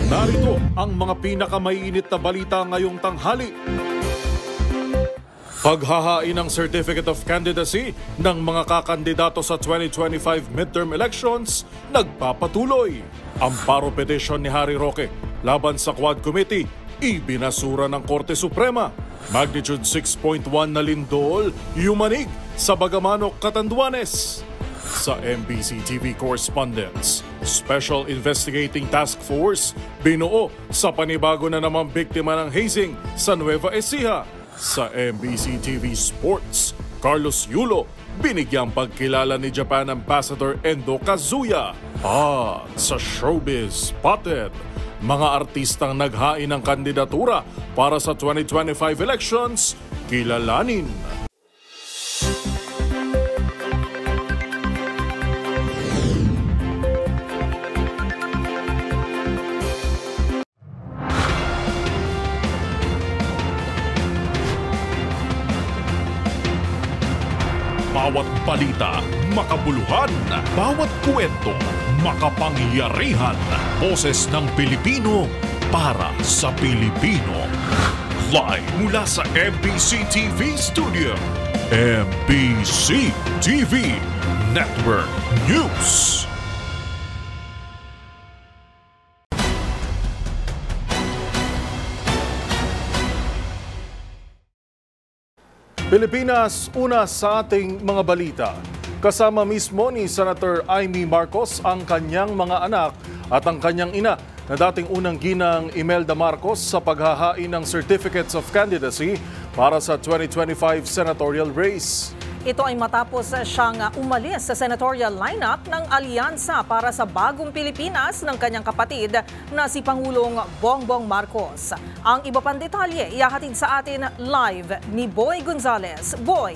Narito ang mga pinakamaiinit na balita ngayong tanghali. Paghahain ng Certificate of Candidacy ng mga kakandidato sa 2025 midterm elections nagpapatuloy. Amparo petition ni Harry Roque laban sa Quad Committee ibinasura ng Korte Suprema. Magnitude 6.1 na lindol yumanig sa Bagamanok, Catanduanes. Sa MBC TV correspondents, Special Investigating Task Force binuo sa panibago na namang biktima ng hazing sa Nueva Ecija. Sa MBC TV Sports, Carlos Yulo binigyang pagkilala ni Japan Ambassador Endo Kazuya. At sa Showbiz Spotted, mga artistang naghain ng kandidatura para sa 2025 elections, kilalanin. Bawat balita, makabuluhan. Bawat kwento, makapangyarihan. Boses ng Pilipino para sa Pilipino. Live mula sa MBC TV Studio. MBC TV Network News. Pilipinas, una sa ating mga balita. Kasama mismo ni Senator Amy Marcos ang kanyang mga anak at ang kanyang ina na dating unang ginang Imelda Marcos sa paghahain ng Certificates of Candidacy para sa 2025 senatorial race. Ito ay matapos siyang umalis sa senatorial lineup ng Alyansa para sa Bagong Pilipinas ng kanyang kapatid na si Pangulong Bongbong Marcos. Ang iba pang detalye ihahatid sa atin live ni Boy Gonzales. Boy.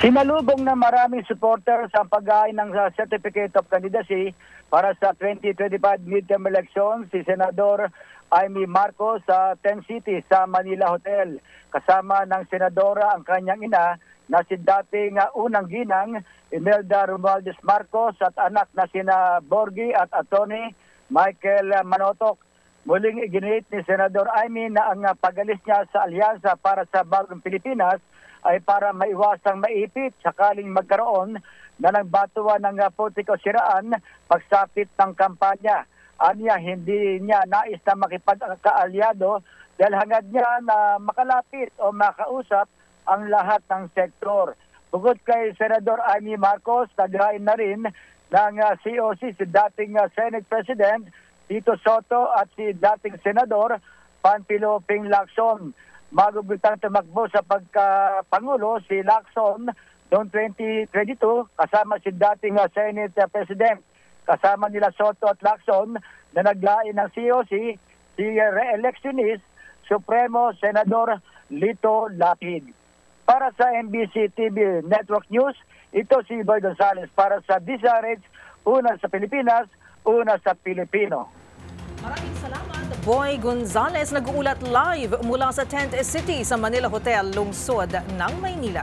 Sinalubong na maraming supporters ang paghahain ng Certificate of Candidacy para sa 2025 midterm elections si Senador Amy Marcos sa 10 City sa Manila Hotel. Kasama ng senadora ang kanyang ina na si dating unang ginang Imelda Romualdez Marcos at anak na sina Borgie at Atty. Michael Manotoc. Muling iginit ni Senador Amy na ang pag-alis niya sa alyansa para sa Bagong Pilipinas ay para maiwasang maipit sakaling magkaroon na nagbatuan ng politiko siraan pagsapit ng kampanya. Anya, hindi niya nais na makipagkaalyado dahil hangad niya na makalapit o makausap ang lahat ng sektor. Bukod kay Senador Amy Marcos, naghain na rin ng COC si dating Senate President Tito Soto at si dating Senador Panfilo Ping Lacson. Magugultang tumakbo sa pagkapangulo si Lacson noong 2022 kasama si dating Senate President. Kasama nila Soto at Lacson na naglain ng COC si re-electionist Supremo Senador Lito Lapid. Para sa MBC TV Network News, ito si Boy Gonzales para sa DZRH, una sa Pilipinas, una sa Pilipino. Maraming salamat, Boy Gonzales. Nag-uulat live mula sa Tent City sa Manila Hotel, lungsod ng Maynila.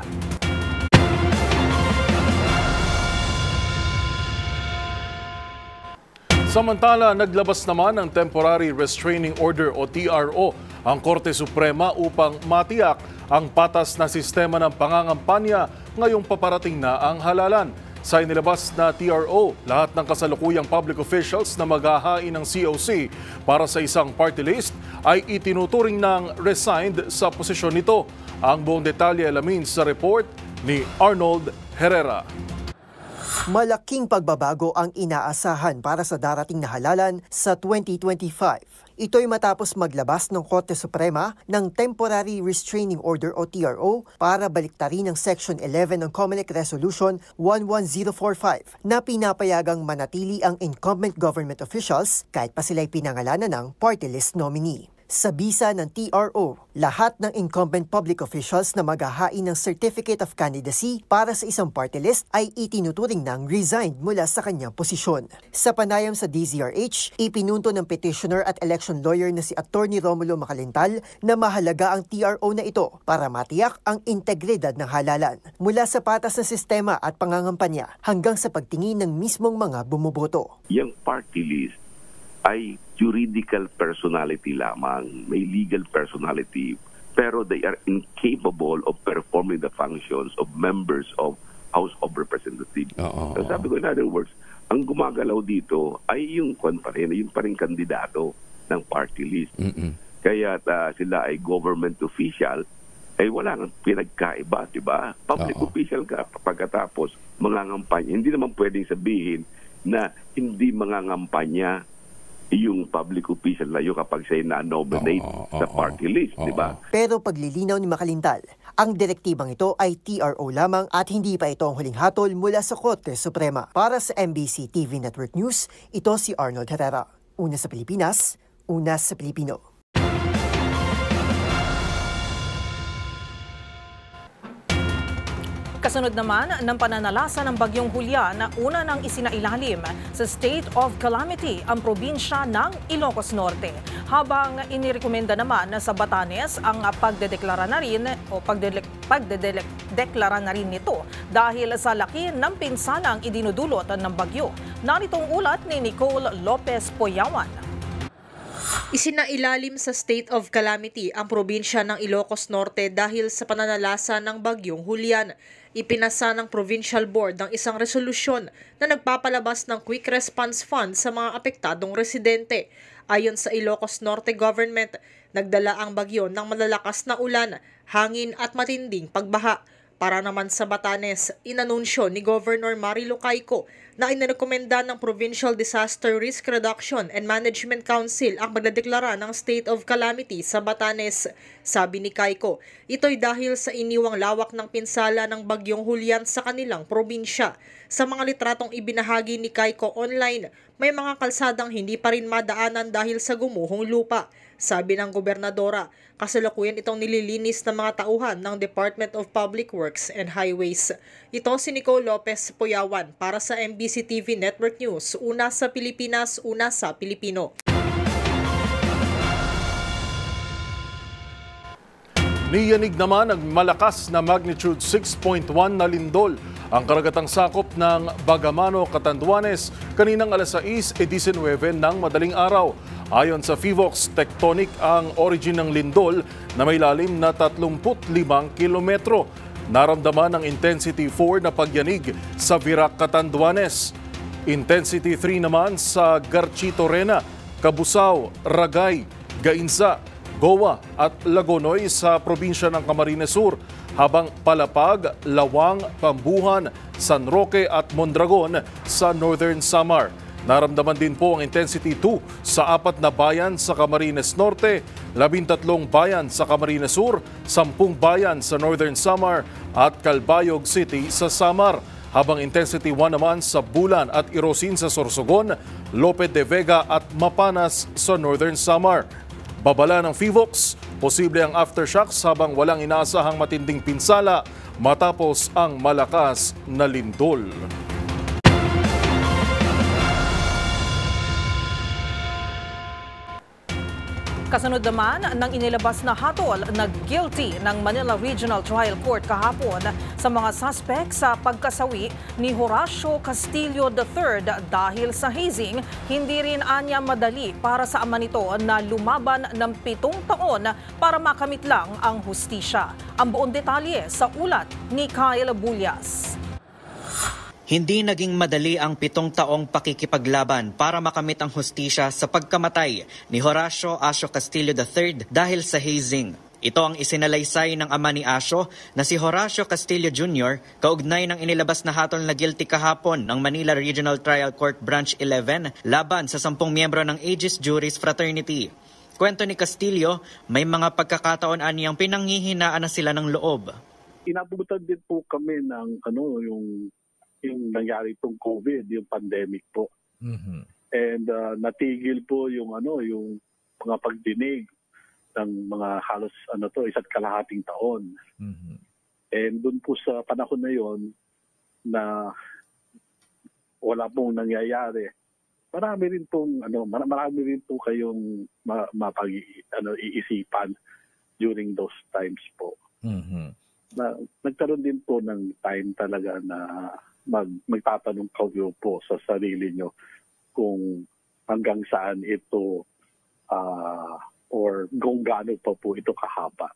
Samantala, naglabas naman ng Temporary Restraining Order o TRO ang Korte Suprema upang matiyak ang patas na sistema ng pangangampanya ngayong paparating na ang halalan. Sa inilabas na TRO, lahat ng kasalukuyang public officials na maghahain ng COC para sa isang party list ay itinuturing ng resigned sa posisyon nito. Ang buong detalye alamin sa report ni Arnold Herrera. Malaking pagbabago ang inaasahan para sa darating na halalan sa 2025. Ito'y matapos maglabas ng Korte Suprema ng Temporary Restraining Order o TRO para baliktarin ang Section 11 ng COMELEC Resolution 11045 na pinapayagang manatili ang incumbent government officials kahit pa sila'y pinangalanan ng party list nominee. Sa bisa ng TRO, lahat ng incumbent public officials na maghahain ng Certificate of Candidacy para sa isang party list ay itinuturing ng resigned mula sa kanyang posisyon. Sa panayam sa DZRH, ipinunto ng petitioner at election lawyer na si Atty. Romulo Macalintal na mahalaga ang TRO na ito para matiyak ang integridad ng halalan mula sa patas na sistema at pangangampanya hanggang sa pagtingin ng mismong mga bumuboto. Yung party list ay juridical personality lamang, may legal personality, pero they are incapable of performing the functions of members of House of Representatives. So sabi ko, in other words, ang gumagalaw dito ay yung pa rin kandidato ng party list. Kaya sila ay government official, ay wala nang pinagkaiba, diba? Public official ka pagkatapos mangangampanya. Hindi naman pwedeng sabihin na hindi mangangampanya yung public official na yun kapag siya na-nominate sa party list, diba? Pero paglilinaw ni Macalintal, ang direktibang ito ay TRO lamang at hindi pa ito ang huling hatol mula sa Korte Suprema. Para sa MBC TV Network News, ito si Arnold Herrera. Una sa Pilipinas, una sa Pilipino. Kasunod naman ng pananalasa ng Bagyong Julian na una nang isinailalim sa state of calamity ang probinsya ng Ilocos Norte. Habang inirekomenda naman sa Batanes ang pagdedeklara na rin nito dahil sa laki ng pinsalang idinudulot ng bagyo. Naritong ulat ni Nicole Lopez Poyawan. Isinailalim sa state of calamity ang probinsya ng Ilocos Norte dahil sa pananalasa ng Bagyong Julian. Ipinasa ng Provincial Board ang isang resolusyon na nagpapalabas ng Quick Response Fund sa mga apektadong residente. Ayon sa Ilocos Norte Government, nagdala ang bagyo ng malalakas na ulan, hangin at matinding pagbaha. Para naman sa Batanes, inanunsyo ni Governor Marilo Caico na inirekomenda ng Provincial Disaster Risk Reduction and Management Council ang magdedeklara ng state of calamity sa Batanes. Sabi ni Caico, ito'y dahil sa iniwang lawak ng pinsala ng Bagyong Julian sa kanilang probinsya. Sa mga litratong ibinahagi ni Caico online, may mga kalsadang hindi pa rin madaanan dahil sa gumuhong lupa. Sabi ng gobernadora, kasalukuyan itong nililinis ng mga tauhan ng Department of Public Works and Highways. Ito si Nicole Lopez Poyawan para sa MBC TV Network News, una sa Pilipinas, una sa Pilipino. Niyanig naman ang malakas na magnitude 6.1 na lindol ang karagatang sakop ng Bagamano, Catanduanes kaninang alas 6:19 ng madaling araw. Ayon sa FIVOX, tectonic ang origin ng lindol na may lalim na 35 kilometro. Naramdaman ng Intensity 4 na pagyanig sa Virac, Catanduanes. Intensity 3 naman sa Garchitorena, Cabusao, Ragay, Gainza, Goa at Lagonoy sa probinsya ng Camarines Sur, habang Palapag, Lawang, Pambuhan, San Roque at Mondragon sa Northern Samar. Naramdaman din po ang Intensity 2 sa 4 na bayan sa Camarines Norte, 13 bayan sa Camarines Sur, 10 bayan sa Northern Samar at Calbayog City sa Samar. Habang Intensity 1 naman sa Bulan at Irosin sa Sorsogon, Lope de Vega at Mapanas sa Northern Samar. Babala ng FIVOX, posible ang aftershocks habang walang inaasahang matinding pinsala matapos ang malakas na lindol. Kasunod naman ng inilabas na hatol na guilty ng Manila Regional Trial Court kahapon sa mga suspect sa pagkasawi ni Horacio Castillo III dahil sa hazing, hindi rin anya madali para sa ama nito na lumaban ng 7 taon para makamit lang ang hustisya. Ang buong detalye sa ulat ni Kyle Bullas. Hindi naging madali ang 7 taong pakikipaglaban para makamit ang hustisya sa pagkamatay ni Horacio Asio Castillo III dahil sa hazing. Ito ang isinalaysay ng ama ni Asio na si Horacio Castillo Jr. kaugnay ng inilabas na hatol na guilty kahapon ng Manila Regional Trial Court Branch 11 laban sa 10 miyembro ng Aegis Juris Fraternity. Kwento ni Castillo, may mga pagkakataon aniyang pinanghihinaan na sila ng loob. Inabutan din po kami ng yung nangyari itong COVID, yung pandemic po. Mm-hmm. And natigil po yung mga pagdinig ng mga halos 1.5 taon. Mm-hmm. And doon po sa panahon na yon na wala pong nangyayari, marami rin po kayong iisipan during those times po. Mm-hmm. Nagkaroon din po ng time talaga na magtatanong kayo po sa sarili nyo kung hanggang saan ito or kung gaano pa po ito kahaba.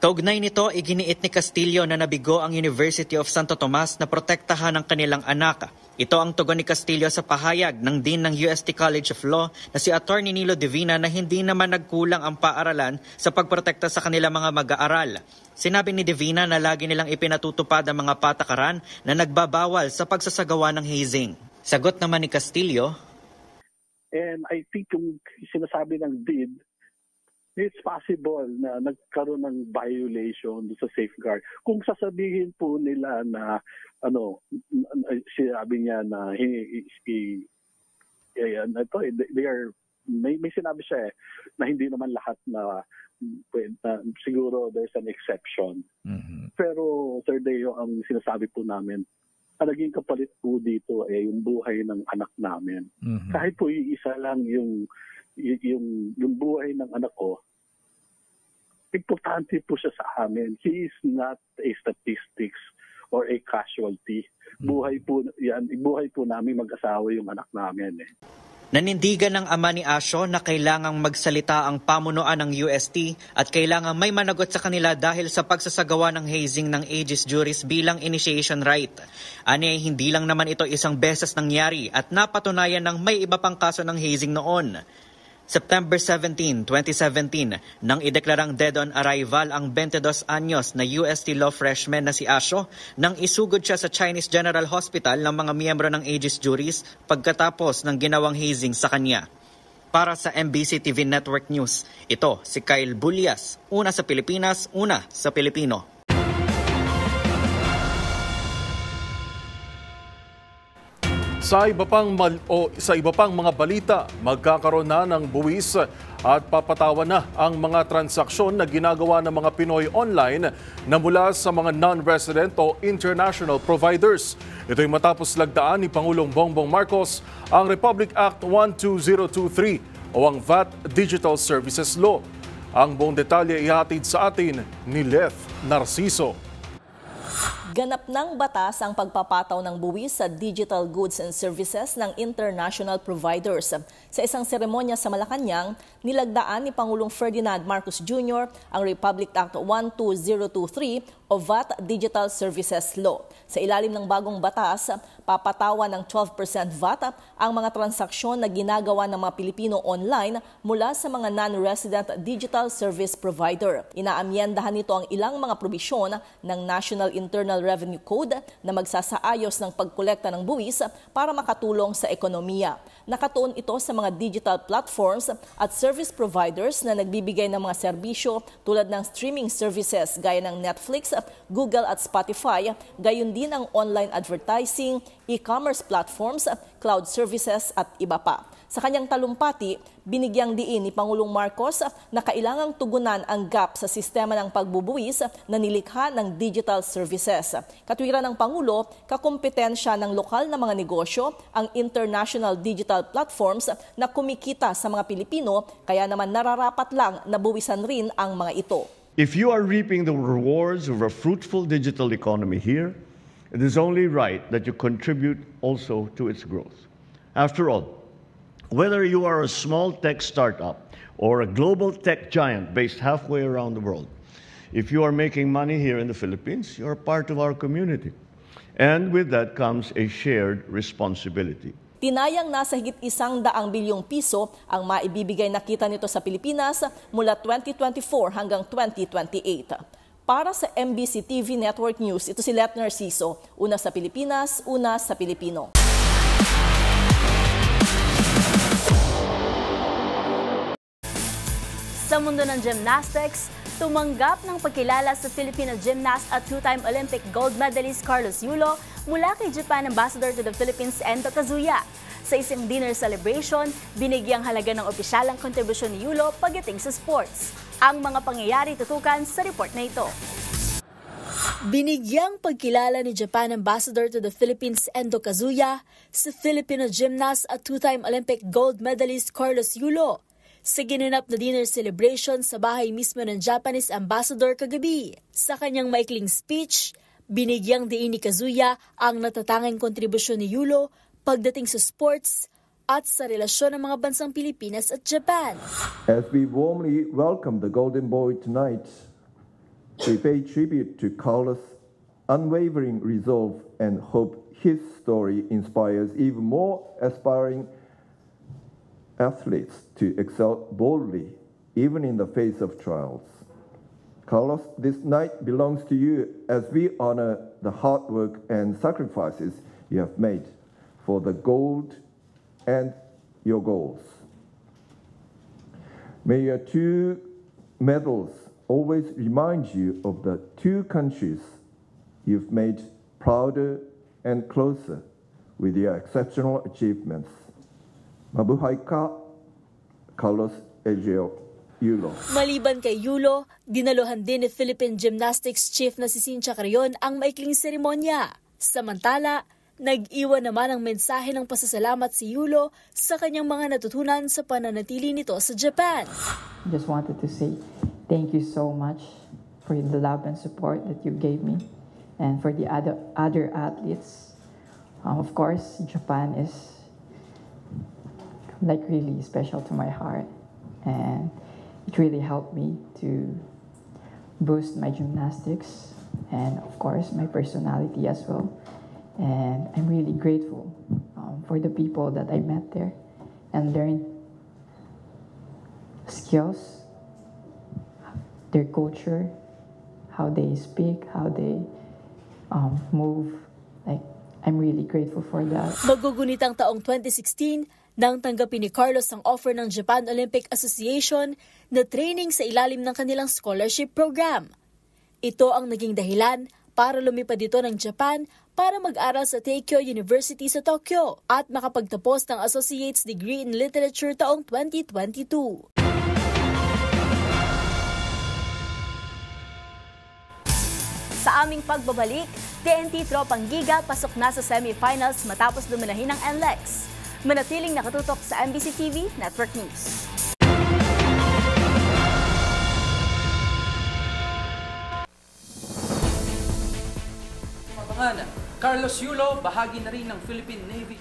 Kaugnay nito, iginiit ni Castillo na nabigo ang University of Santo Tomas na protektahan ang kanilang anak. Ito ang tugon ni Castillo sa pahayag ng Dean ng UST College of Law na si Attorney Nilo Divina na hindi naman nagkulang ang paaralan sa pagprotekta sa kanilang mga mag-aaral. Sinabi ni Divina na lagi nilang ipinatutupad ang mga patakaran na nagbabawal sa pagsasagawa ng hazing. Sagot naman ni Castillo, and I think yung sinasabi ng Dean, it's possible na nagkaroon ng violation sa safeguard. Kung sasabihin po nila na sinabi niya na they are may sinabi siya na hindi naman lahat na siguro there's an exception. Mm-hmm. Pero Sir Deo, ang sinasabi po namin, ang naging kapalit po dito ay yung buhay ng anak namin. Mm-hmm. Kahit po iisa lang yung buhay ng anak ko, importante po siya sa amin. He is not a statistics or a casualty. Buhay po namin mag-asawa yung anak namin. Nanindigan ng ama ni Asio na kailangang magsalita ang pamunuan ng UST at kailangang may managot sa kanila dahil sa pagsasagawa ng hazing ng aegis juris bilang initiation right. Ani hindi lang naman ito isang beses nangyari at napatunayan ng may iba pang kaso ng hazing noon. September 17, 2017, nang ideklarang dead on arrival ang 22 anyos na UST Law freshman na si Asio nang isugod siya sa Chinese General Hospital ng mga miyembro ng aegis juris pagkatapos ng ginawang hazing sa kanya. Para sa MBC TV Network News, ito si Kyle Bulias, una sa Pilipinas, una sa Pilipino. Sa iba pang mga balita, magkakaroon na ng buwis at papatawan na ang mga transaksyon na ginagawa ng mga Pinoy online na mula sa mga non-resident o international providers. Ito'y matapos lagdaan ni Pangulong Bongbong Marcos ang Republic Act 12023 o ang VAT Digital Services Law. Ang buong detalye ihatid sa atin ni Leth Narciso. Ganap ng batas ang pagpapataw ng buwis sa digital goods and services ng international providers. Sa isang seremonya sa Malacanang, nilagdaan ni Pangulong Ferdinand Marcos Jr. ang Republic Act 12023 o VAT Digital Services Law. Sa ilalim ng bagong batas, papatawan ng 12% VAT ang mga transaksyon na ginagawa ng mga Pilipino online mula sa mga non-resident digital service provider. Inaamyendahan nito ang ilang mga probisyon ng National Internal Revenue Code na magsasaayos ng pagkolekta ng buwis para makatulong sa ekonomiya. Nakatuon ito sa mga digital platforms at service providers na nagbibigay ng mga serbisyo tulad ng streaming services gaya ng Netflix, Google at Spotify, gayon din ang online advertising, e-commerce platforms, cloud services at iba pa. Sa kanyang talumpati, binigyang diin ni Pangulong Marcos na kailangang tugunan ang gap sa sistema ng pagbubuwis na nilikha ng digital services. Katwiran ng Pangulo, kakumpetensya ng lokal na mga negosyo ang international digital platforms na kumikita sa mga Pilipino, kaya naman nararapat lang na buwisan rin ang mga ito. If you are reaping the rewards of a fruitful digital economy here, it is only right that you contribute also to its growth. After all, whether you are a small tech startup or a global tech giant based halfway around the world, if you are making money here in the Philippines, you are part of our community. And with that comes a shared responsibility. Tinayang nasa higit 100 bilyong piso ang maibibigay na kita nito sa Pilipinas mula 2024 hanggang 2028. Para sa MBC TV Network News, ito si Leth Narciso, una sa Pilipinas, una sa Pilipino. Sa mundo ng gymnastics, tumanggap ng pagkilala sa Filipino gymnast at two-time Olympic gold medalist Carlos Yulo mula kay Japan Ambassador to the Philippines Endo Kazuya. Sa isang dinner celebration, binigyang halaga ng opisyalang kontribusyon ni Yulo pagdating sa sports. Ang mga pangyayari tutukan sa report na ito. Binigyang pagkilala ni Japan Ambassador to the Philippines Endo Kazuya sa Filipino gymnast at two-time Olympic gold medalist Carlos Yulo sa ginanap na dinner celebration sa bahay mismo ng Japanese Ambassador kagabi. Sa kanyang maikling speech, binigyang diin ni Kazuya ang natatanging kontribusyon ni Yulo pagdating sa sports at sa relasyon ng mga bansang Pilipinas at Japan. As we warmly welcome the Golden Boy tonight, we pay tribute to Carlos' unwavering resolve and hope his story inspires even more aspiring athletes to excel boldly, even in the face of trials. Carlos, this night belongs to you as we honor the hard work and sacrifices you have made for the gold and your goals. May your 2 medals always remind you of the 2 countries you've made prouder and closer with your exceptional achievements. Mabuhay ka, Carlos Egeo Yulo. Maliban kay Yulo, dinaluhan din ni Philippine Gymnastics Chief na si Cynthia Carrion ang maikling seremonya. Samantala, nag-iwan naman ang mensahe ng pasasalamat si Yulo sa kanyang mga natutunan sa pananatili nito sa Japan. I just wanted to say thank you so much for the love and support that you gave me and for the other athletes. Of course, Japan is like really special to my heart, and it really helped me to boost my gymnastics and of course my personality as well. And I'm really grateful for the people that I met there and learned skills, their culture, how they speak, how they move. Like, I'm really grateful for that. Magugunitang taong 2016 nang tanggapin ni Carlos ang offer ng Japan Olympic Association na training sa ilalim ng kanilang scholarship program. Ito ang naging dahilan para lumipad dito ng Japan para mag-aral sa Teikyo University sa Tokyo at makapagtapos ng Associate's Degree in Literature taong 2022. Sa aming pagbabalik, TNT Tropang Giga pasok na sa semifinals matapos lumalahin ng NLEX. Manatiling nakatutok sa MBC TV Network News. Carlos Yulo, bahagi na rin ng Philippine Navy.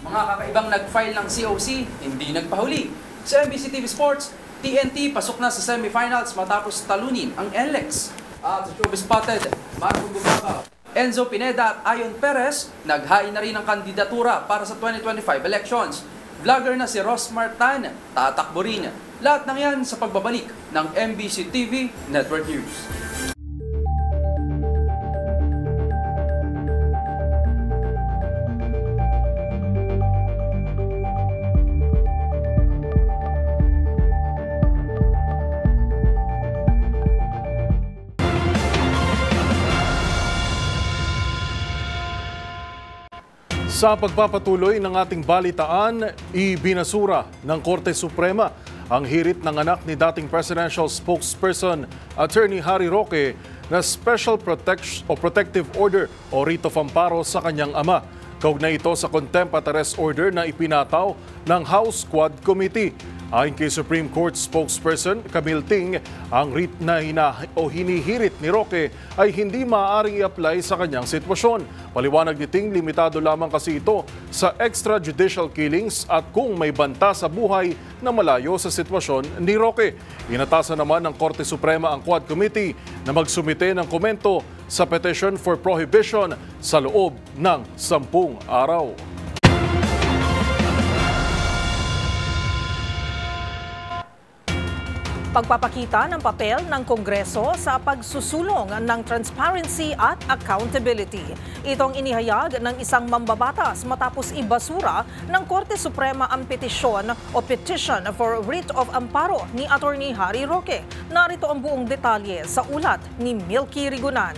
Mga kakaibang nag-file ng COC, hindi nagpahuli. Sa MBC TV Sports, TNT pasok na sa semifinals matapos talunin ang NLEX. At sa Showbiz Spotted, Marco Gumabaw, Enzo Pineda at Ayon Perez, naghain na rin ng kandidatura para sa 2025 elections. Vlogger na si Rosmar Tan, tatakbo rin. Lahat ng yan sa pagbabalik ng MBC TV Network News. Sa pagpapatuloy ng ating balitaan, ibinasura ng Korte Suprema ang hirit ng anak ni dating presidential spokesperson Attorney Harry Roque na Special Protective Order o writ of amparo sa kanyang ama. Kaugnay ito sa contempt at arrest order na ipinataw ng House Quad Committee. Ayon kay Supreme Court spokesperson Camille Ting, ang writ na hinihirit ni Roque ay hindi maaaring i-apply sa kanyang sitwasyon. Paliwanag ni Ting, limitado lamang kasi ito sa extrajudicial killings at kung may banta sa buhay na malayo sa sitwasyon ni Roque. Inatasan naman ng Korte Suprema ang Quad Committee na magsumite ng komento sa petition for prohibition sa loob ng 10 araw. Pagpapakita ng papel ng Kongreso sa pagsusulong ng transparency at accountability. Itong inihayag ng isang mambabatas matapos ibasura ng Korte Suprema ang petisyon o Petition for Writ of Amparo ni Attorney Harry Roque. Narito ang buong detalye sa ulat ni Milky Rigunan.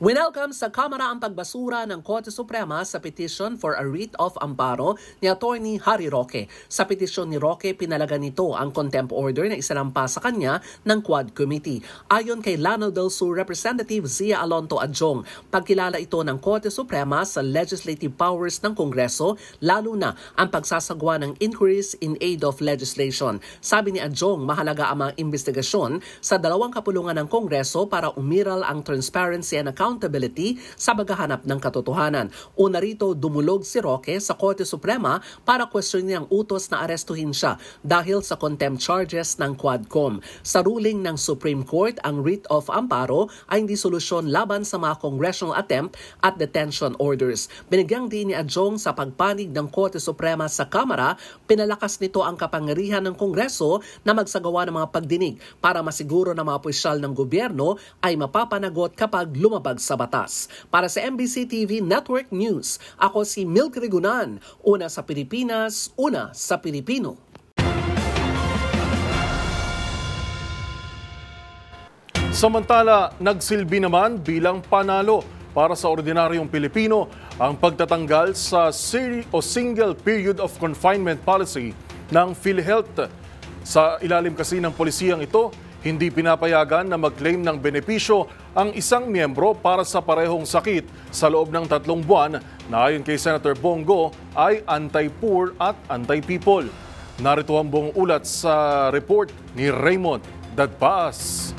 Winelcome sa Kamara ang pagbasura ng Korte Suprema sa petition for a writ of amparo ni Attorney Harry Roque. Sa petisyon ni Roque, pinalagan nito ang contempt order na isinampa sa kanya ng Quad Committee. Ayon kay Lanao del Sur Representative Zia Alonto Adjong, pagkilala ito ng Korte Suprema sa legislative powers ng Kongreso, lalo na ang pagsasagwa ng inquiries in aid of legislation. Sabi ni Adjong, mahalaga ang mga investigasyon sa dalawang kapulungan ng Kongreso para umiral ang transparency and accountability accountability sa paghahanap ng katotohanan. Una rito, dumulog si Roque sa Korte Suprema para questionin ang utos na arestuhin siya dahil sa contempt charges ng Quadcom. Sa ruling ng Supreme Court, ang writ of amparo ay hindi solusyon laban sa mga congressional attempt at detention orders. Binigyang din ni Adjong sa pagpanig ng Korte Suprema sa Kamara, pinalakas nito ang kapangyarihan ng Kongreso na magsagawa ng mga pagdinig para masiguro na mga opisyal ng gobyerno ay mapapanagot kapag lumabag sa batas. Para sa MBC TV Network News, ako si Milk Rigunan, una sa Pilipinas, una sa Pilipino. Samantala, nagsilbi naman bilang panalo para sa ordinaryong Pilipino ang pagtatanggal sa single period of confinement policy ng PhilHealth. Sa ilalim kasi ng polisiyang ito, hindi pinapayagan na mag-claim ng benepisyo ang isang miyembro para sa parehong sakit sa loob ng 3 buwan na ayon kay Senator Bongo ay anti-poor at anti-people. Narito ang buong ulat sa report ni Raymond Dadpaas.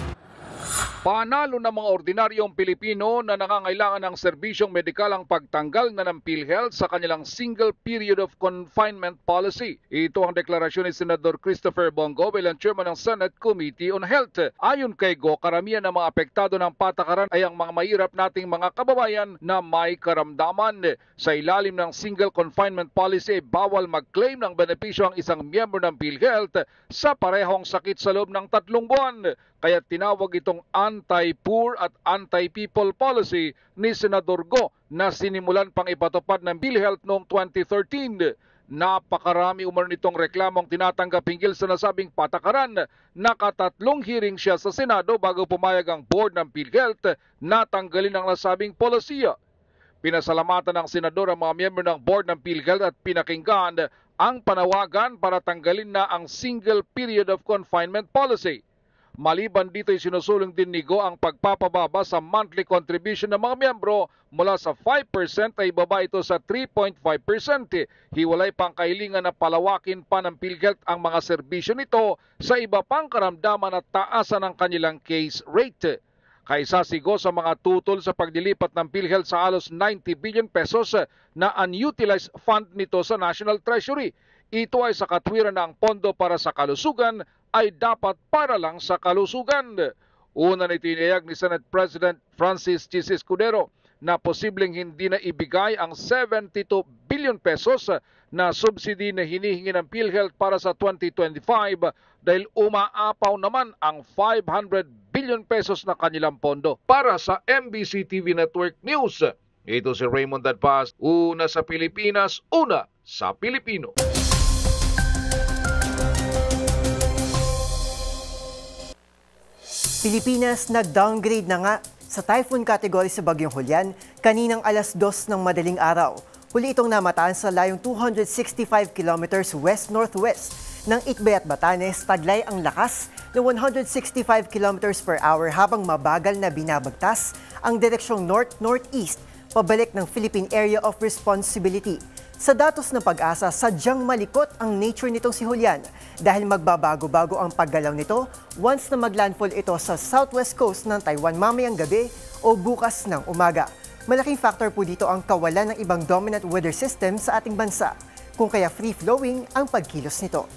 Panalo ng mga ordinaryong Pilipino na nangangailangan ng serbisyong medikal ang pagtanggal na ng PhilHealth sa kanilang single period of confinement policy. Ito ang deklarasyon ni Senador Christopher Bongo bilang chairman ng Senate Committee on Health. Ayon kay Go, karamihan ng mga apektado ng patakaran ay ang mga mahirap nating mga kababayan na may karamdaman. Sa ilalim ng single confinement policy, bawal mag-claim ng benepisyo ang isang miyembro ng PhilHealth sa parehong sakit sa loob ng 3 buwan. Kaya tinawag itong anti-poor at anti-people policy ni Senador Go na sinimulan pang ipatupad ng PhilHealth noong 2013. Napakarami umano nitong reklamong tinatanggap hinggil sa nasabing patakaran. Nakatatlong hearing siya sa Senado bago pumayag ang board ng PhilHealth na tanggalin ang nasabing polisiya. Pinasalamatan ng senador ang mga miyembro ng board ng PhilHealth at pinakinggan ang panawagan para tanggalin na ang single period of confinement policy. Maliban dito ay sinusulong din ni Go ang pagpapababa sa monthly contribution ng mga miyembro mula sa 5% ay baba ito sa 3.5%. Hiwalay pang kahilingan na palawakin pa ng PhilHealth ang mga serbisyo nito sa iba pang karamdaman at taasan ng kanilang case rate. Kaisa si Go sa mga tutol sa pagdilipat ng PhilHealth sa halos 90 billion pesos na unutilized fund nito sa National Treasury. Ito ay sa katwiran na ang pondo para sa kalusugan ay dapat para lang sa kalusugan. Una na itinayag ni Senate President Francis Chis Escudero na posibleng hindi na ibigay ang 72 billion pesos na subsidy na hinihingi ng PhilHealth para sa 2025 dahil umaapaw naman ang 500 billion pesos na kanilang pondo. Para sa MBC TV Network News, ito si Raymond Dadpaas, una sa Pilipinas, una sa Pilipino. Pilipinas nag-downgrade na nga sa typhoon category sa Bagyong Julian kaninang alas 2 ng madaling araw. Huli itong namataan sa layong 265 kilometers west-northwest ng Itbay at Batanes. Taglay ang lakas na 165 kilometers per hour habang mabagal na binabagtas ang direksyong north-northeast pabalik ng Philippine Area of Responsibility. Sa datos ng Pag-asa, sadyang malikot ang nature nitong si Julian dahil magbabago-bago ang paggalaw nito once na maglandfall ito sa southwest coast ng Taiwan mamayang gabi o bukas ng umaga. Malaking factor po dito ang kawalan ng ibang dominant weather system sa ating bansa, kung kaya free-flowing ang pagkilos nito.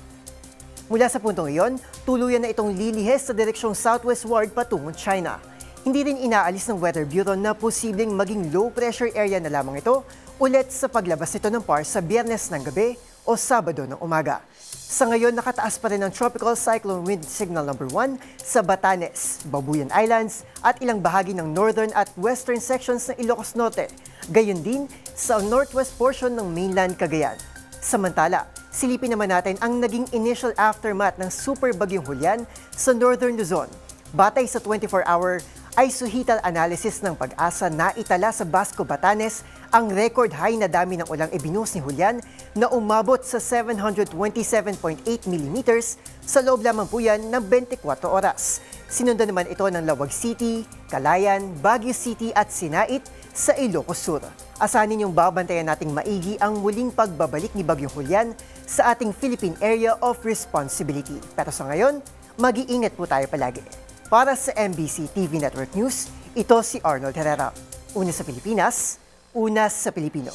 Mula sa puntong iyon, tuluyan na itong lilihis sa direksyong southwestward patungong China. Hindi rin inaalis ng Weather Bureau na posibleng maging low-pressure area na lamang ito ulit sa paglabas nito ng PAR sa Biyernes ng gabi o Sabado ng umaga. Sa ngayon, nakataas pa rin ang Tropical Cyclone Wind Signal number 1 sa Batanes, Babuyan Islands at ilang bahagi ng northern at western sections ng Ilocos Norte, gayon din sa northwest portion ng mainland Cagayan. Samantala, silipin naman natin ang naging initial aftermath ng Super Bagyong Julian sa Northern Luzon. Batay sa 24-hour isohital analysis ng Pag-asa na itala sa Basco, Batanes ang record high na dami ng ulang ibinuhos ni Julian na umabot sa 727.8 mm sa loob lamang po yan ng 24 oras. Sinundan naman ito ng Lawag City, Calayan, Baguio City at Sinait sa Ilocos Sur. Asanin yung babantayan nating maigi ang muling pagbabalik ni Bagyong Julian sa ating Philippine Area of Responsibility. Pero sa ngayon, mag-iingat po tayo palagi. Para sa MBC TV Network News, Ito si Arnold Herrera. Una sa Pilipinas, una sa Pilipino.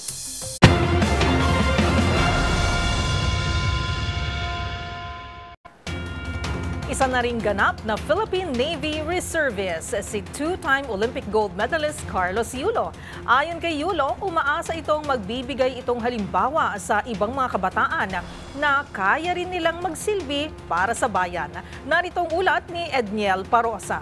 Isa na ring ganap na Philippine Navy Reservist si two-time Olympic gold medalist Carlos Yulo. Ayon kay Yulo, umaasa itong magbibigay itong halimbawa sa ibang mga kabataan na kaya rin nilang magsilbi para sa bayan. Narito ang ulat ni Edniel Parosa.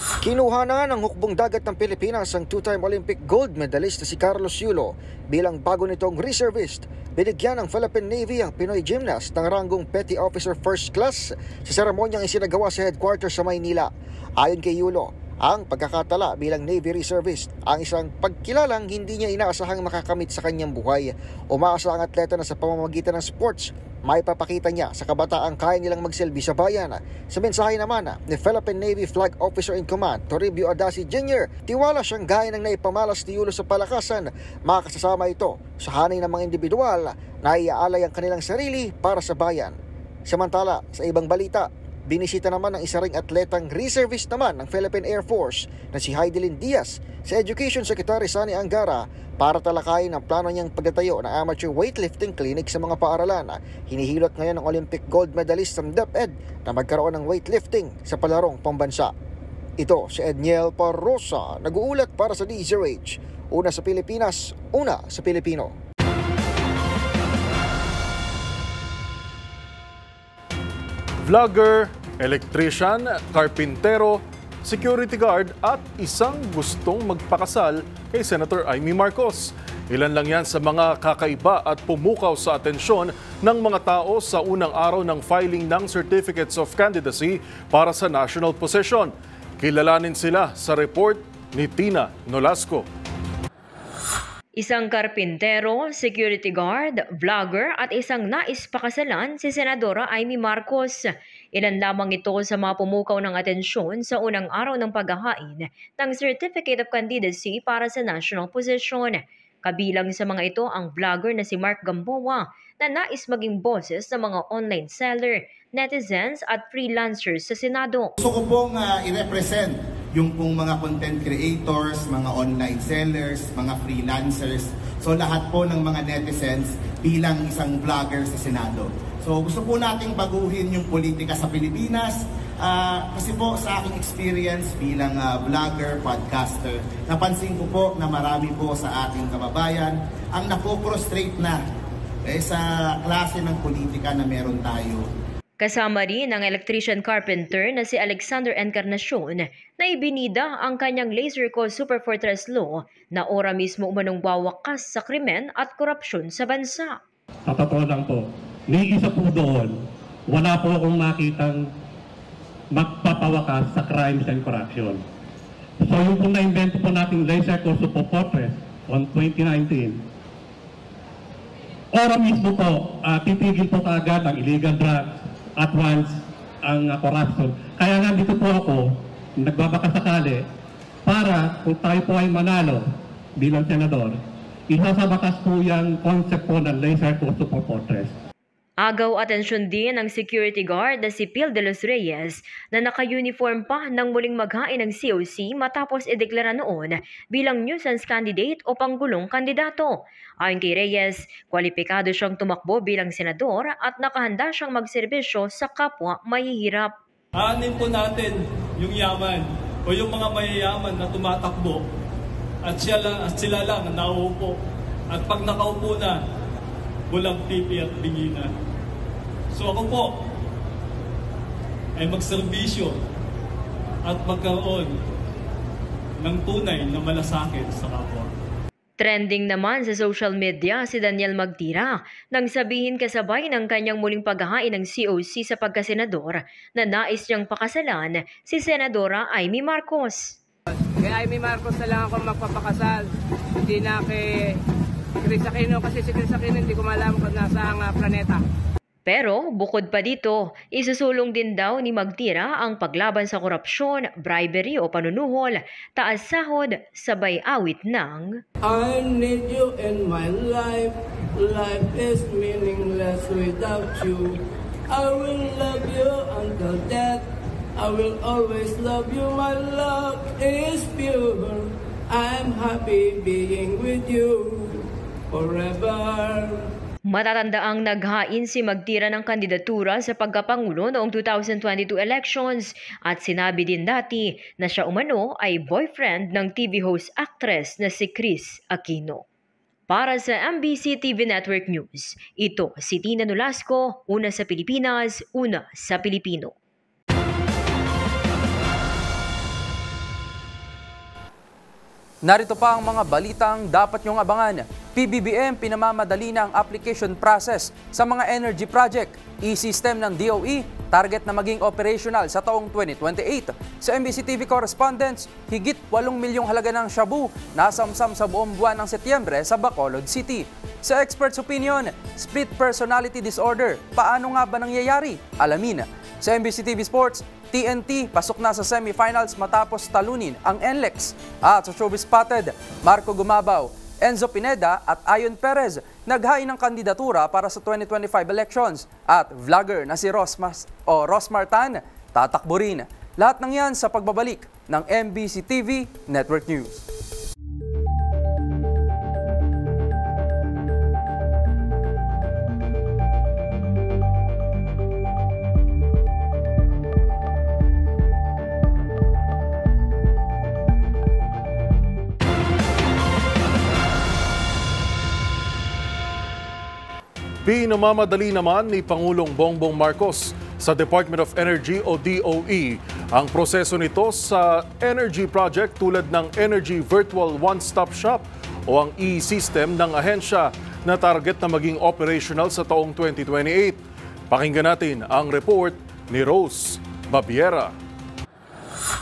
Kinuha na ng hukbong dagat ng Pilipinas ang two-time Olympic gold medalist na si Carlos Yulo bilang bago nitong reservist. Binigyan ng Philippine Navy ang Pinoy gymnast ng ranggong Petty Officer First Class sa seremonyang isinagawa sa headquarters sa Maynila. Ayon kay Yulo, ang pagkakatala bilang Navy reservist ang isang pagkilalang hindi niya inaasahang makakamit sa kanyang buhay. Umaasa ang atleta na sa pamamagitan ng sports, may papakita niya sa kabataang kaya nilang magsilbi sa bayan. Sa mensahe naman ni Philippine Navy Flag Officer in Command, Toribio Adasi Jr., tiwala siyang gaya ng naipamalas ni Yulo sa palakasan. Makasasama ito sa hanay ng mga individual na iaalay ang kanilang sarili para sa bayan. Samantala, sa ibang balita, binisita naman ng isa ring atletang reservist naman ng Philippine Air Force na si Heidelin Diaz sa Education Secretary Sani Angara para talakayin ang plano niyang pagtatayo ng amateur weightlifting clinic sa mga paaralan. Hinihilot ngayon ng Olympic gold medalist ng DepEd na magkaroon ng weightlifting sa palarong pambansa. Ito si Edniel Parosa, nag-uulat para sa DZRH. Una sa Pilipinas, una sa Pilipino. Vlogger, electrician, karpintero, security guard at isang gustong magpakasal kay Senator Amy Marcos. Ilan lang yan sa mga kakaiba at pumukaw sa atensyon ng mga tao sa unang araw ng filing ng Certificates of Candidacy para sa national position. Kilalanin sila sa report ni Tina Nolasco. Isang karpintero, security guard, vlogger at isang nais pakasalan si Senadora Amy Marcos. Ilan lamang ito sa mga pumukaw ng atensyon sa unang araw ng paghahain ng Certificate of Candidacy para sa national position. Kabilang sa mga ito ang vlogger na si Mark Gamboa na nais maging boses ng mga online seller, netizens at freelancers sa Senado. Gusto ko pong i-represent yung pong mga content creators, mga online sellers, mga freelancers. So lahat po ng mga netizens bilang isang vlogger sa Senado. So gusto po nating baguhin yung politika sa Pilipinas. Kasi po sa aking experience bilang vlogger, podcaster, napansin ko po na marami po sa ating kababayan ang napo-frustrate na sa klase ng politika na meron tayo. Kasama rin ang electrician carpenter na si Alexander Encarnacion na ibinida ang kanyang Laser Co Super Fortress Law na ora mismo umanong wawakas sa krimen at korupsyon sa bansa. Sa totoo lang po, may isa po doon, wala po akong makitang magpapawakas sa crimes and corruption. So yung po na-invento po nating Laser Co Super Fortress on 2019, ora mismo po, titigil po kaagad ang illegal drugs at once ang corruption. Kaya nga dito po ako, nagbabakasakali para kung tayo po ay manalo bilang senador, isa sa bakas po yung concept po ng Laser Co Super Fortress. Agaw atensyon din ng security guard na si Pil de los Reyes na naka-uniform pa nang muling maghain ng COC matapos ideklara noon bilang nuisance candidate o panggulong kandidato. Ayon kay Reyes, kwalipikado siyang tumakbo bilang senador at nakahanda siyang magserbisyo sa kapwa mahihirap. Aanin po natin yung yaman o yung mga mayayaman na tumatakbo at sila lang nauupo. At pag nakaupo na, walang pipi at bingi na. So ako po ay magserbisyo at magkaroon ng tunay na malasakit sa kapwa. Trending naman sa social media si Daniel Magtira nang sabihin kasabay ng kanyang muling paghahain ng COC sa pagkasenador na nais niyang pakasalan si Senadora Amy Marcos. Kay Amy Marcos na lang ako magpapakasal, hindi na kay Chris Aquino kasi si Chris Aquino hindi ko malaman kung nasa ang planeta. Pero bukod pa dito, isusulong din daw ni Magtira ang paglaban sa korupsyon, bribery o panunuhol, taas sahod, sabay awit ng I need you in my life, life is meaningless without you. I will love you until death I will always love you, my love is pure. I'm happy being with you forever. Matatandaang naghain si Magtira ng kandidatura sa pagkapangulo noong 2022 elections at sinabi din dati na siya umano ay boyfriend ng TV host actress na si Chris Aquino. Para sa MBC TV Network News, ito si Tina Nolasco, una sa Pilipinas, una sa Pilipino. Narito pa ang mga balitang dapat niyong abangan. PBBM pinamamadali na ang application process sa mga energy project. E-system ng DOE, target na maging operational sa taong 2028. Sa MBC TV correspondents, higit 8 milyong halaga ng shabu nasamsam sa buong buwan ng Setyembre sa Bacolod City. Sa experts' opinion, split personality disorder, paano nga ba nangyayari? Alamin. Sa MBC TV Sports, TNT pasok na sa semifinals matapos talunin ang NLEX. At sa Showbiz Spotted, Marco Gumabaw, Enzo Pineda at Ayon Perez naghain ng kandidatura para sa 2025 elections at vlogger na si Rosmar Tan tatakbo rin. Lahat ng yan sa pagbabalik ng MBC TV Network News. Pinamamadali naman ni Pangulong Bongbong Marcos sa Department of Energy o DOE ang proseso nito sa energy project tulad ng Energy Virtual One-Stop Shop o ang e-system ng ahensya na target na maging operational sa taong 2028. Pakinggan natin ang report ni Rose Babiera.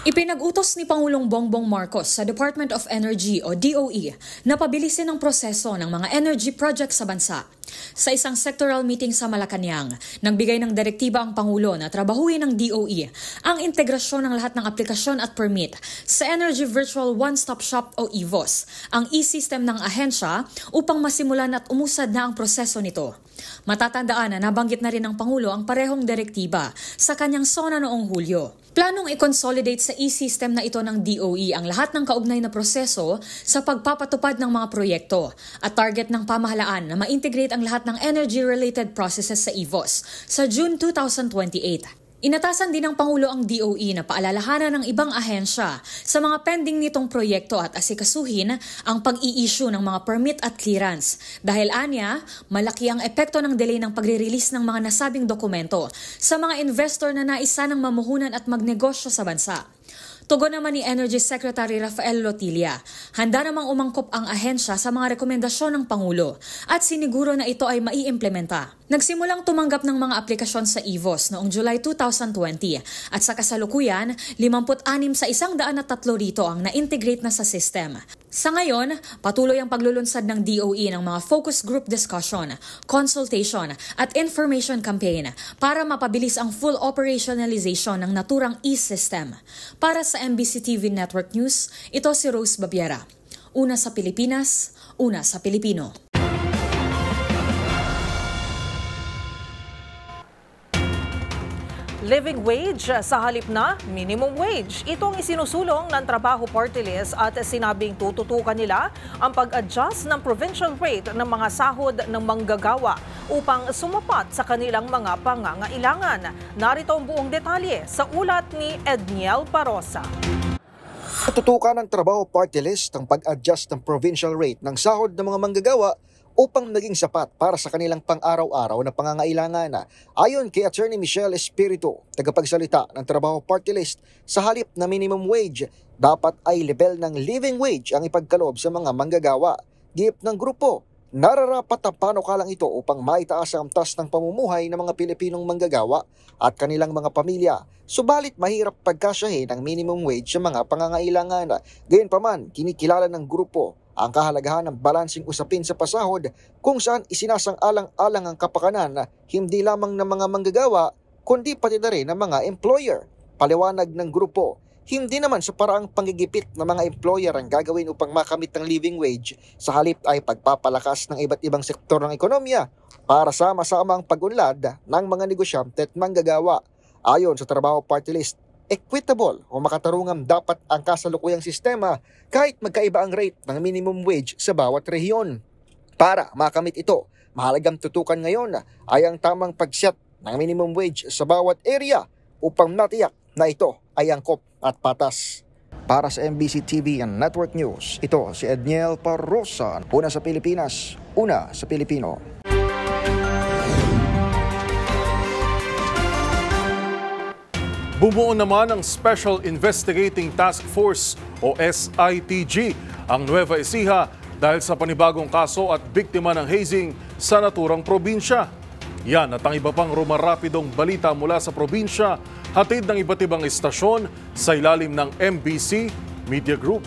Ipinag-utos ni Pangulong Bongbong Marcos sa Department of Energy o DOE na pabilisin ang proseso ng mga energy projects sa bansa. Sa isang sectoral meeting sa Malacanang, nagbigay ng direktiba ang Pangulo na trabahuin ng DOE ang integrasyon ng lahat ng aplikasyon at permit sa Energy Virtual One-Stop Shop o EVOS, ang e-system ng ahensya upang masimulan at umusad na ang proseso nito. Matatandaan na nabanggit na rin ng Pangulo ang parehong direktiba sa kanyang SONA noong Hulyo. Planong i-consolidate sa e-system na ito ng DOE ang lahat ng kaugnay na proseso sa pagpapatupad ng mga proyekto at target ng pamahalaan na ma-integrate ang lahat ng energy-related processes sa EVOS sa June 2028. Inatasan din ng Pangulo ang DOE na paalalahanan ng ibang ahensya sa mga pending nitong proyekto at asikasuhin ang pag-i-issue ng mga permit at clearance. Dahil anya, malaki ang epekto ng delay ng pagre-release ng mga nasabing dokumento sa mga investor na naisa ng mamuhunan at magnegosyo sa bansa. Tugon naman ni Energy Secretary Rafael Lotilla, handa namang umangkop ang ahensya sa mga rekomendasyon ng Pangulo at siniguro na ito ay maiimplementa. Nagsimulang tumanggap ng mga aplikasyon sa EVOS noong July 2020 at sa kasalukuyan, 56 sa 103 rito ang na-integrate na sa system. Sa ngayon, patuloy ang paglulunsad ng DOE ng mga focus group discussion, consultation at information campaign para mapabilis ang full operationalization ng naturang e-system. Para sa MBC TV Network News, ito si Rose Babiera. Una sa Pilipinas, una sa Pilipino. Living wage sa halip na minimum wage. Ito ang isinusulong ng Trabaho Party List at sinabing tututukan nila ang pag-adjust ng provincial rate ng mga sahod ng manggagawa upang sumapat sa kanilang mga pangangailangan. Narito ang buong detalye sa ulat ni Edniel Parosa. Tututukan ng Trabaho Party List ang pag-adjust ng provincial rate ng sahod ng mga manggagawa upang maging sapat para sa kanilang pang-araw-araw na pangangailangan. Ayon kay Attorney Michelle Espiritu, tagapagsalita ng Trabaho Party List, sa halip na minimum wage, dapat ay level ng living wage ang ipagkaloob sa mga manggagawa. Gip ng grupo, nararapat na panukalang ito upang maitaas ang antas ng pamumuhay ng mga Pilipinong manggagawa at kanilang mga pamilya. Subalit mahirap pagkasyahin ang minimum wage sa mga pangangailangan. Gayunpaman, kinikilala ng grupo ang kahalagahan ng balansing usapin sa pasahod kung saan isinasang-alang-alang ang kapakanan hindi lamang ng mga manggagawa kundi pati na rin ng mga employer. Paliwanag ng grupo, hindi naman sa paraang panggigipit ng mga employer ang gagawin upang makamit ng living wage, sa halip ay pagpapalakas ng iba't ibang sektor ng ekonomiya para sama-sama ang pag-unlad ng mga negosyante at manggagawa. Ayon sa Trabaho Party List, equitable o makatarungang dapat ang kasalukuyang sistema kahit magkaiba ang rate ng minimum wage sa bawat rehiyon. Para makamit ito, mahalagang tutukan ngayon ay ang tamang pagset ng minimum wage sa bawat area upang matiyak na ito ay angkop at patas. Para sa MBC TV and Network News, ito si Edniel Parrosa. Una sa Pilipinas, una sa Pilipino. Bumuo naman ang Special Investigating Task Force o SITG ang Nueva Ecija dahil sa panibagong kaso at biktima ng hazing sa naturang probinsya. Yan at ang iba pang rumarapidong balita mula sa probinsya, hatid ng iba't ibang istasyon sa ilalim ng MBC Media Group.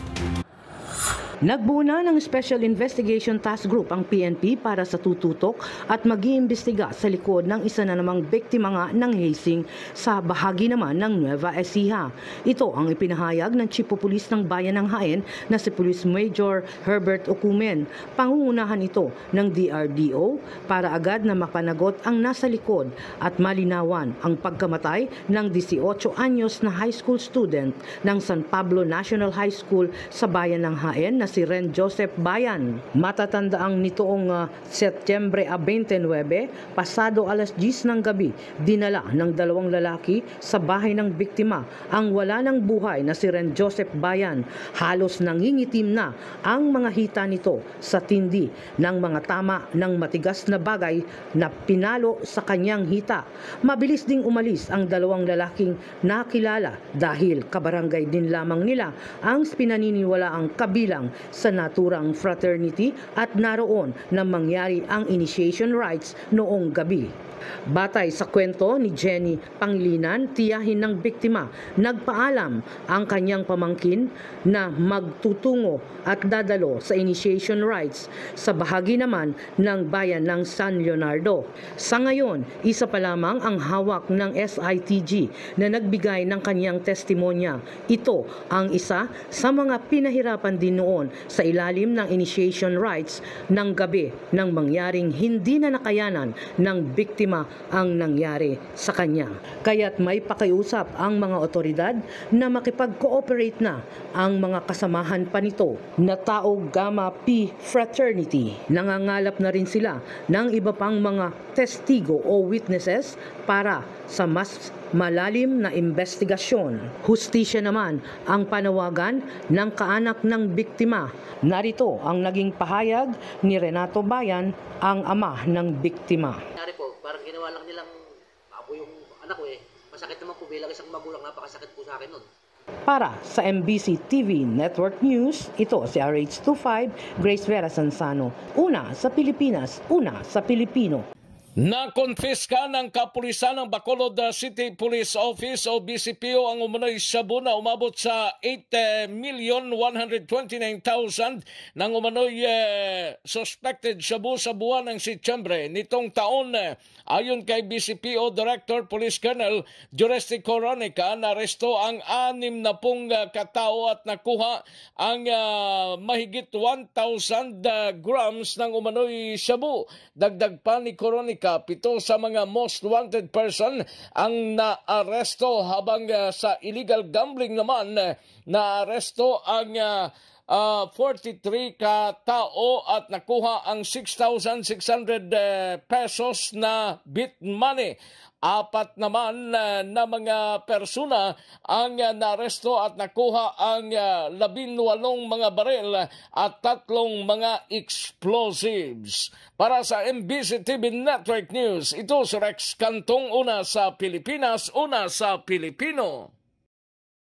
Nagbuo na ng Special Investigation Task Group ang PNP para sa tututok at mag-iimbestiga sa likod ng isa na namang biktima nga ng hazing sa bahagi naman ng Nueva Ecija. Ito ang ipinahayag ng Chief of Police ng Bayan ng Jaen na si Police Major Herbert Ocumen. Pangungunahan ito ng DRDO para agad na mapanagot ang nasa likod at malinawan ang pagkamatay ng 18 anyos na high school student ng San Pablo National High School sa Bayan ng Jaen na si Ren Joseph Bayan. Matatandaang nitoong Setyembre 29, pasado alas 10 ng gabi, dinala ng dalawang lalaki sa bahay ng biktima ang wala ng buhay na si Ren Joseph Bayan. Halos nangingitim na ang mga hita nito sa tindi ng mga tama ng matigas na bagay na pinalo sa kanyang hita. Mabilis ding umalis ang dalawang lalaking nakilala dahil kabarangay din lamang nila ang pinaniniwalaang kabilang sa naturang fraternity at naroon na mangyari ang initiation rites noong gabi. Batay sa kwento ni Jenny Pangilinan, tiyahin ng biktima, nagpaalam ang kanyang pamangkin na magtutungo at dadalo sa initiation rites sa bahagi naman ng bayan ng San Leonardo. Sa ngayon, isa pa lamang ang hawak ng SITG na nagbigay ng kanyang testimonya. Ito ang isa sa mga pinahirapan din noon sa ilalim ng initiation rites ng gabi nang mangyaring hindi na nakayanan ng biktima ang nangyari sa kanya. Kaya't may pakiusap ang mga otoridad na makipag-cooperate na ang mga kasamahan pa nito na Tau Gamma Pi Fraternity. Nangangalap na rin sila ng iba pang mga testigo o witnesses para sa mas malalim na investigasyon. Hustisya naman ang panawagan ng kaanak ng biktima. Narito ang naging pahayag ni Renato Bayan, ang ama ng biktima. Parang ginawa lang nilang abo yung anak ko Masakit naman po bilang isang magulang, napakasakit po sa akin nun. Para sa MBC TV Network News, ito si RH25 Grace Vera Sansano. Una sa Pilipinas, una sa Pilipino. Nakonfiska ng kapulisan ng Bacolod City Police Office o BCPO ang umunoy shabu na umabot sa 8,129,000 ng umunoy suspected shabu sa buwan ng Setyembre nitong taon. Ayon kay BCPO Director Police Colonel Juresti Coronica, naresto ang 60 katao at nakuha ang mahigit 1,000 grams ng umano'y shabu. Dagdag pa ni Coronica, 7 sa mga most wanted person ang naaresto, habang sa illegal gambling naman naaresto ang 43 katao at nakuha ang 6,600 pesos na bit money. 4 naman na mga persona ang naresto at nakuha ang 18 mga baril at 3 mga explosives. Para sa MBC TV Network News, ito si Rex Cantong, una sa Pilipinas, una sa Pilipino.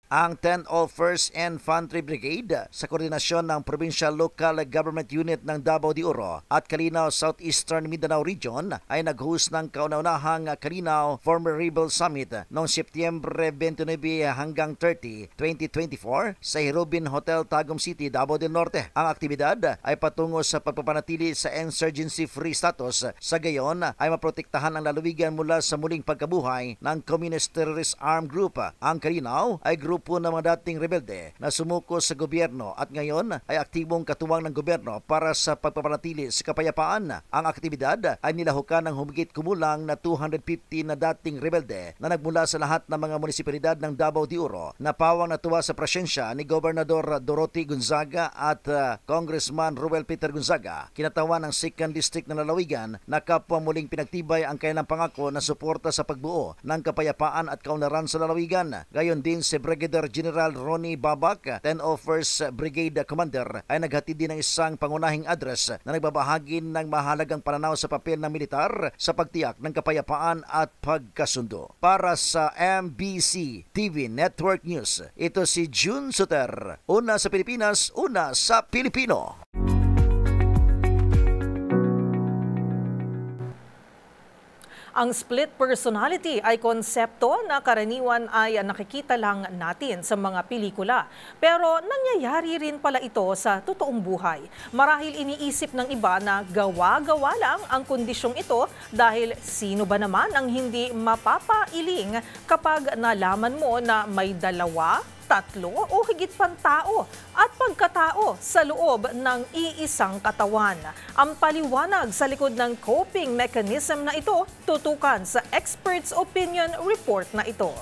Ang 10th All First Infantry Brigade sa koordinasyon ng Provincial Local Government Unit ng Davao de Oro at Calinaw Southeastern Mindanao Region ay nag-host ng kauna-unahang Calinaw Former Rebel Summit noong Setyembre 29 hanggang 30, 2024 sa Hirubin Hotel, Tagum City, Davao del Norte. Ang aktibidad ay patungo sa pagpapanatili sa insurgency-free status. Sa gayon ay maprotektahan ang lalawigan mula sa muling pagkabuhay ng Communist Terrorist Armed Group. Ang Calinaw ay group grupo ng mga dating rebelde na sumuko sa gobyerno at ngayon ay aktibong katuwang ng gobyerno para sa pagpapanatili sa kapayapaan. Ang aktibidad ay nilahukan ng humigit kumulang na 250 na dating rebelde na nagmula sa lahat ng mga munisipalidad ng Davao de Oro na pawang natuwa sa presensya ni Gobernador Dorothy Gonzaga at Congressman Ruel Peter Gonzaga. Kinatawan ng 2nd District ng Lalawigan na kapwa muling pinagtibay ang kanilang pangako na suporta sa pagbuo ng kapayapaan at kaunlaran sa lalawigan. Gayon din si Brigadier General Ronnie Babak, 1001st Brigade Commander, ay naghatid din ng isang pangunahing address na nagbabahagi ng mahalagang pananaw sa papel ng militar sa pagtiyak ng kapayapaan at pagkasundo. Para sa MBC TV Network News, ito si June Suter. Una sa Pilipinas, una sa Pilipino. Ang split personality ay konsepto na karaniwan ay nakikita lang natin sa mga pelikula. Pero nangyayari rin pala ito sa totoong buhay. Marahil iniisip ng iba na gawa-gawa lang ang kondisyong ito dahil sino ba naman ang hindi mapapailing kapag nalaman mo na may 2, 3 o higit pang tao at pagkatao sa loob ng iisang katawan. Ang paliwanag sa likod ng coping mechanism na ito tutukan sa experts' opinion report na ito.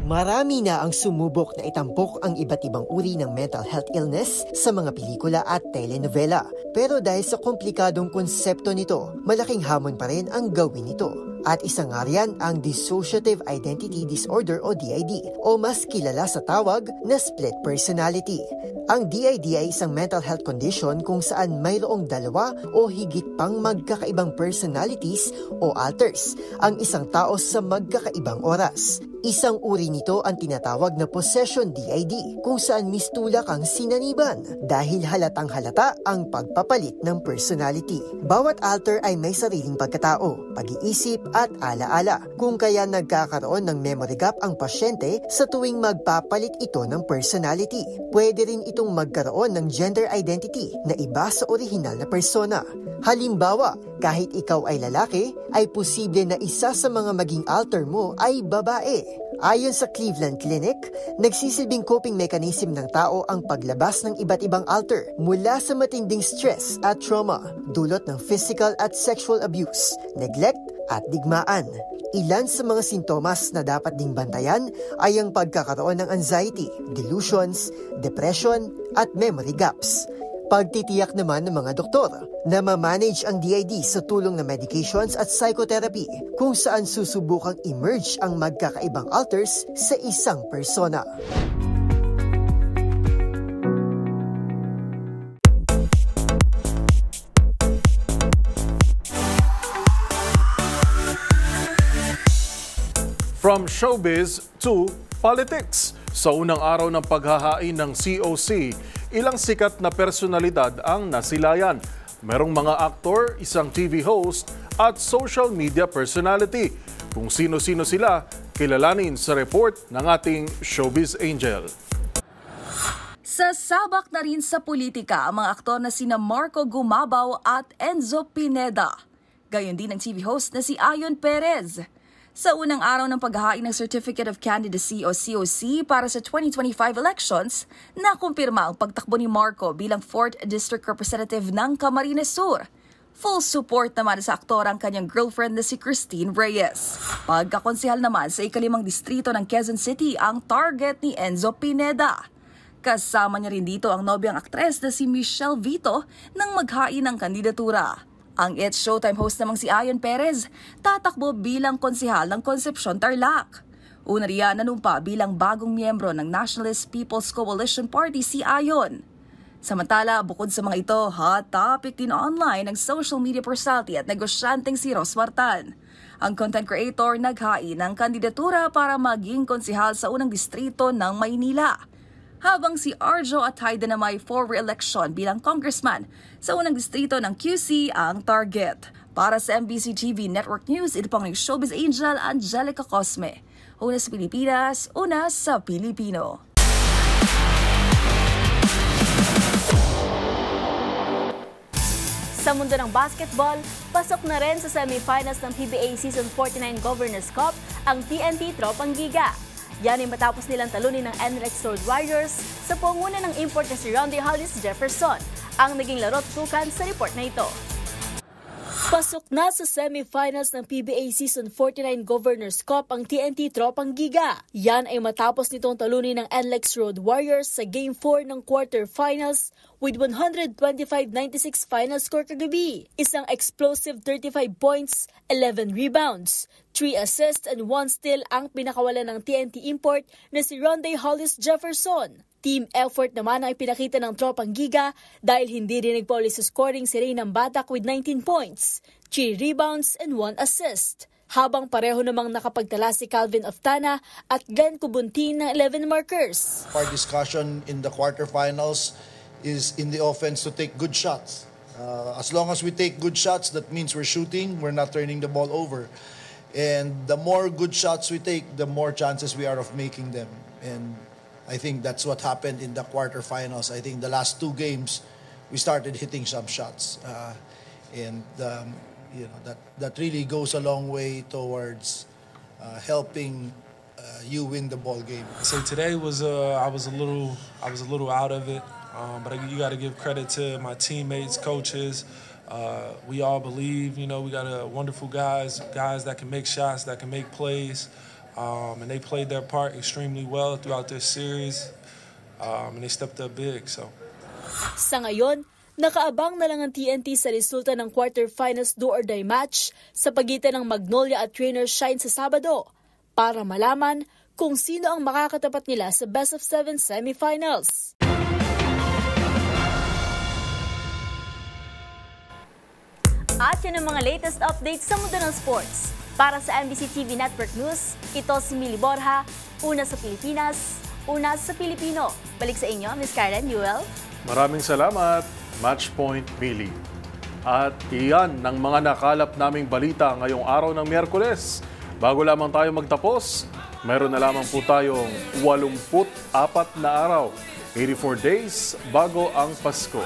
Marami na ang sumubok na itampok ang iba't ibang uri ng mental health illness sa mga pelikula at telenovela. Pero dahil sa komplikadong konsepto nito, malaking hamon pa rin ang gawin ito. At isa nga riyan ang Dissociative Identity Disorder o DID o mas kilala sa tawag na split personality. Ang DID ay isang mental health condition kung saan mayroong 2 o higit pang magkakaibang personalities o alters ang isang tao sa magkakaibang oras. Isang uri nito ang tinatawag na possession DID kung saan mistulak ang sinaniban dahil halatang halata ang pagpapalit ng personality. Bawat alter ay may sariling pagkatao, pag-iisip at alaala kung kaya nagkakaroon ng memory gap ang pasyente sa tuwing magpapalit ito ng personality. Pwede rin itong magkaroon ng gender identity na iba sa orihinal na persona. Halimbawa, kahit ikaw ay lalaki, ay posible na isa sa mga maging alter mo ay babae. Ayon sa Cleveland Clinic, nagsisilbing coping mechanism ng tao ang paglabas ng iba't ibang alter mula sa matinding stress at trauma, dulot ng physical at sexual abuse, neglect at digmaan. Ilan sa mga sintomas na dapat ding bantayan ay ang pagkakaroon ng anxiety, delusions, depression at memory gaps. Pagtitiyak naman ng mga doktor na ma-manage ang DID sa tulong ng medications at psychotherapy kung saan susubukang emerge ang magkakaibang alters sa isang persona. From showbiz to politics. Sa unang araw ng paghahain ng COC, ilang sikat na personalidad ang nasilayan. Merong mga aktor, isang TV host at social media personality. Kung sino-sino sila, kilalanin sa report ng ating Showbiz Angel. Sasabak na rin sa politika ang mga aktor na sina Marco Gumabaw at Enzo Pineda. Gayon din ang TV host na si Ayon Perez. Sa unang araw ng paghahain ng Certificate of Candidacy o COC para sa 2025 elections, nakumpirma ang pagtakbo ni Marco bilang 4th District Representative ng Camarines Sur. Full support naman sa aktor ang kanyang girlfriend na si Christine Reyes. Pagkakonsehal naman sa ika-5 distrito ng Quezon City ang target ni Enzo Pineda. Kasama niya rin dito ang nobyang aktres na si Michelle Vito nang maghain ng kandidatura. Ang It's Showtime host namang si Ayon Perez, tatakbo bilang konsehal ng Concepcion Tarlac. Una riyan nanumpa bilang bagong miyembro ng Nationalist People's Coalition Party si Ayon. Samantala, bukod sa mga ito, hot topic din online ng social media personality at negosyanteng si Ros Martan. Ang content creator naghain ng kandidatura para maging konsehal sa unang distrito ng Maynila. Habang si Arjo Atayde na may for re-election bilang congressman sa unang distrito ng QC ang target. Para sa MBC TV Network News, ito pang Showbiz Angel Angelica Cosme. Una sa Pilipinas, una sa Pilipino. Sa mundo ng basketball, pasok na rin sa semifinals ng PBA Season 49 Governors Cup ang TNT Tropang Giga. Yan ay matapos nilang talunin ng NLEX Road Warriors sa panguna ng import na si Ronde Hollis Jefferson. Ang naging laro tutukan sa report na ito. Pasok na sa semifinals ng PBA Season 49 Governors Cup ang TNT Tropang Giga. Yan ay matapos nitong talunin ng NLEX Road Warriors sa Game 4 ng quarterfinals with 125-96 final score kagabi. Isang explosive 35 points, 11 rebounds, 3 assists and 1 steal ang pinakawalan ng TNT import na si Ronde Hollis Jefferson. Team effort naman ang ipinakita ng Tropang Giga dahil hindi rin nagpauli sa scoring si Reynam Batak with 19 points, 3 rebounds and 1 assist. Habang pareho namang nakapagtala si Calvin Oftana at Glenn Kubuntin ng 11 markers. Our discussion in the quarterfinals is in the offense to take good shots. As long as we take good shots, that means we're shooting, we're not turning the ball over. And the more good shots we take, the more chances we are of making them. And I think that's what happened in the quarterfinals. I think the last 2 games, we started hitting some shots. That really goes a long way towards helping you win the ball game. So today was I was a little out of it, but you got to give credit to my teammates, coaches. We all believe, we got wonderful guys that can make shots, that can make plays. And they played their part extremely well throughout this series, and they stepped up big. So. Sa ngayon, nakaabang na lang ang TNT sa resulta ng quarterfinals do-or-die match sa pagitan ng Magnolia at Trainers Shine sa Sabado para malaman kung sino ang makakatapat nila sa best of 7 semifinals. At yan ang mga latest updates sa mundo ng sports. Para sa MBC TV Network News, ito si Millie Borja, una sa Pilipinas, una sa Pilipino. Balik sa inyo, Ms. Karen Newell. Maraming salamat, Matchpoint Millie. At iyan ng mga nakalap naming balita ngayong araw ng Miyerkules. Bago lamang tayo magtapos, meron na lamang po tayong 84 na araw, 84 days bago ang Pasko.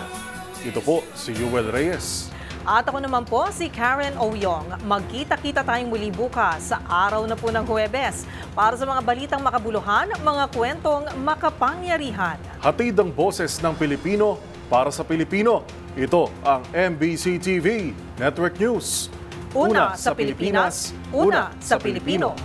Ito po si Yuel Reyes. At ako naman po si Karen Oyong. Magkita-kita tayong muli bukas sa araw na po ng Huwebes para sa mga balitang makabuluhan, mga kwentong makapangyarihan. Hatid ang boses ng Pilipino para sa Pilipino. Ito ang MBC TV Network News. Una sa Pilipinas, una sa Pilipino.